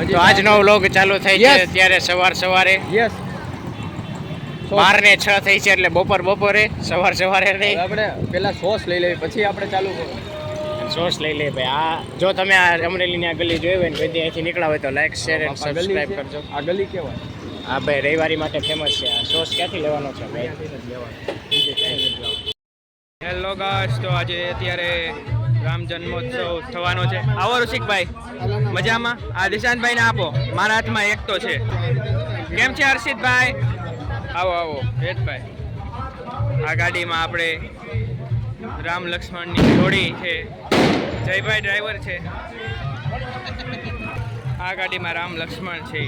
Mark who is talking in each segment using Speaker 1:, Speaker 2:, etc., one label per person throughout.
Speaker 1: તો આજનો વ્લોગ ચાલુ થઈ છે ત્યારે સવારે
Speaker 2: યસ
Speaker 1: 12 ને 6 થઈ છે એટલે બપોરે સવારે નહીં.
Speaker 2: આપણે પેલા સોસ લઈ લેવી પછી આપણે ચાલુ કરીએ.
Speaker 1: સોસ લઈ લે ભાઈ. આ જો તમે આ અમરેલીની આ ગલી જોઈ હોય ને કોઈ અહીંથી નીકળ્યા હોય તો લાઈક શેર એન્ડ સબસ્ક્રાઇબ કરજો.
Speaker 2: આ ગલી કેવાય?
Speaker 1: હા ભાઈ, રવિવારી માટે ફેમસ છે. આ સોસ ક્યાંથી લેવાનો છે ભાઈ?
Speaker 2: હેલો ગાઈસ, તો આજે અત્યારે રામ જન્મોત્સવ થવાનો છે. આવો ઋષિકભાઈ, મજામાં? આ દિશાંતભાઈને આપો, મારા હાથમાં એક તો છે. કેમ છે હર્ષિતભાઈ? આવો હેતભાઈ. આ ગાડીમાં આપણે રામ લક્ષ્મણની જોડી છે. જયભાઈ ડ્રાઈવર છે. આ ગાડીમાં રામ લક્ષ્મણ છે.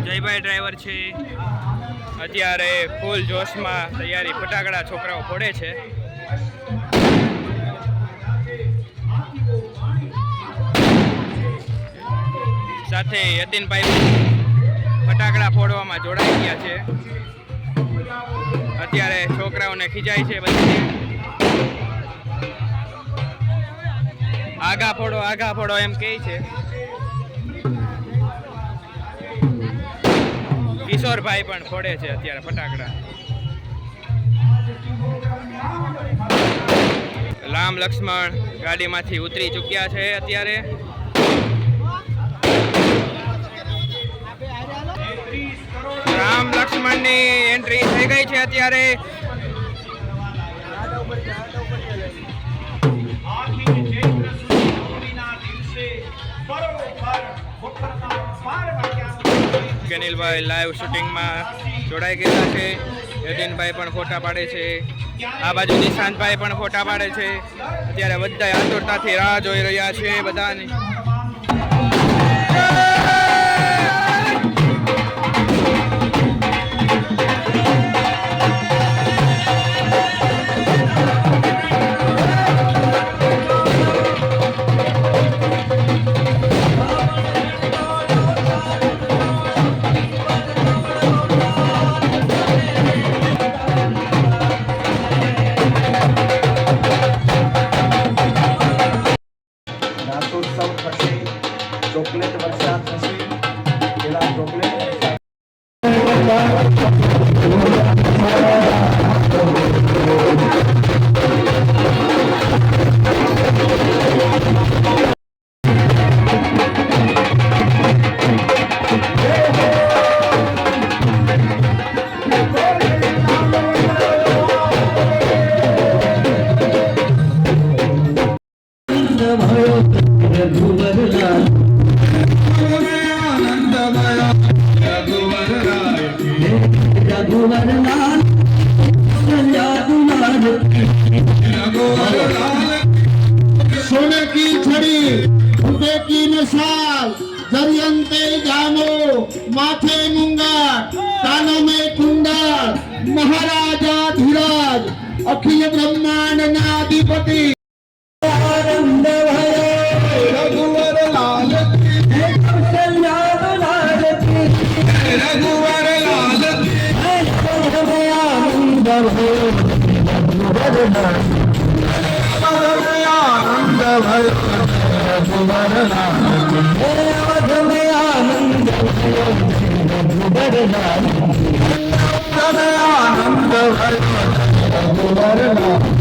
Speaker 2: જયભાઈ ડ્રાઈવર છે. અત્યારે ફૂલ જોશમાં તૈયારી, ફટાકડા છોકરાઓ ફોડે છે. સાથે યતીનભાઈ ફટાકડા ફોડવામાં જોડાઈ ગયા છે. અત્યારે છોકરાઓને ખીજાય છે બધી. આગા ફોડો એમ કહે છે. કિશોરભાઈ પણ ફોડે છે અત્યારે ફટાકડા. રામ લક્ષ્મણ ગાડીમાંથી ઉતરી ચૂક્યા છે અત્યારે. રામ લક્ષ્મણની એન્ટ્રી થઈ ગઈ છે અત્યારે. કેનિલભાઈ લાઈવ શૂટિંગમાં જોડાઈ ગયા છે. યતીનભાઈ પણ ફોટા પાડે છે. આ બાજુ નિશાંતભાઈ પણ ફોટા પાડે છે. અત્યારે બધા આતુરતાથી રાહ જોઈ રહ્યા છે બધાની. ચોકલેટ વરસાદ થશે. પેલા ચોકલેટ
Speaker 3: सोने की छड़ी, रुपए की मिसाल, दरियंते जामो, माथे मुंगार, कानों में कुंडल, महाराजा धीराज, अखिल ब्रह्मांड नाधिपति आनंद रघुवर लाल रघुवर लाल आनंद भय रघुवर आनंद भय रघुवर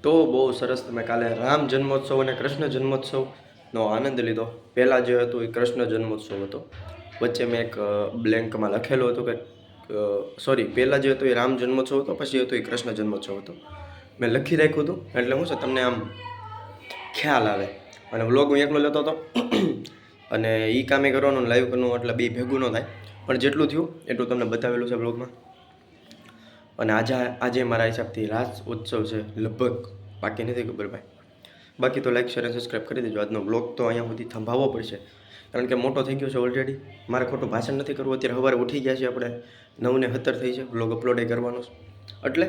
Speaker 4: તો બહુ સરસ તમે કાલે રામ જન્મોત્સવ અને કૃષ્ણ જન્મોત્સવનો આનંદ લીધો. પહેલાં જે હતું એ કૃષ્ણ જન્મોત્સવ હતો. વચ્ચે મેં એક બ્લેન્કમાં લખેલું હતું કે પહેલાં જે હતું એ રામ જન્મોત્સવ હતો, પછી હતું એ કૃષ્ણ જન્મોત્સવ હતો. મેં લખી રાખ્યું હતું એટલે શું છે તમને આમ ખ્યાલ આવે. અને વ્લોગ હું એકલો લેતો હતો અને એ કામે કરવાનું લાઈવ કરવાનું એટલે બે ભેગું ન થાય, પણ જેટલું થયું એટલું તમને બતાવેલું છે વ્લોગમાં. અને આજે મારા હિસાબથી રાસ ઉત્સવ છે લગભગ, બાકી નથી ખબર ભાઈ. બાકી તો લાઈક શેર અને સબસ્ક્રાઈબ કરી દેજો. આજનો વ્લોગ તો અહીંયા સુધી થંભાવવો પડશે કારણ કે મોટો થઈ ગયો છે ઓલરેડી. મારે ખોટું ભાષણ નથી કરવું. અત્યારે સવારે ઉઠી ગયા છે આપણે 9:17 થઈ છે. વ્લોગ અપલોડ કરવાનો છે એટલે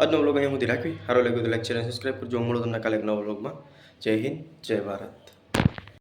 Speaker 4: આજનો વ્લોગ અહીંયા સુધી રાખવી. સારો લાગ્યો તો લાઈક શેર અને સબસ્ક્રાઈબ કરજો. મળો તમને કાલે એક નવા વ્લોગમાં. જય હિન્દ, જય ભારત.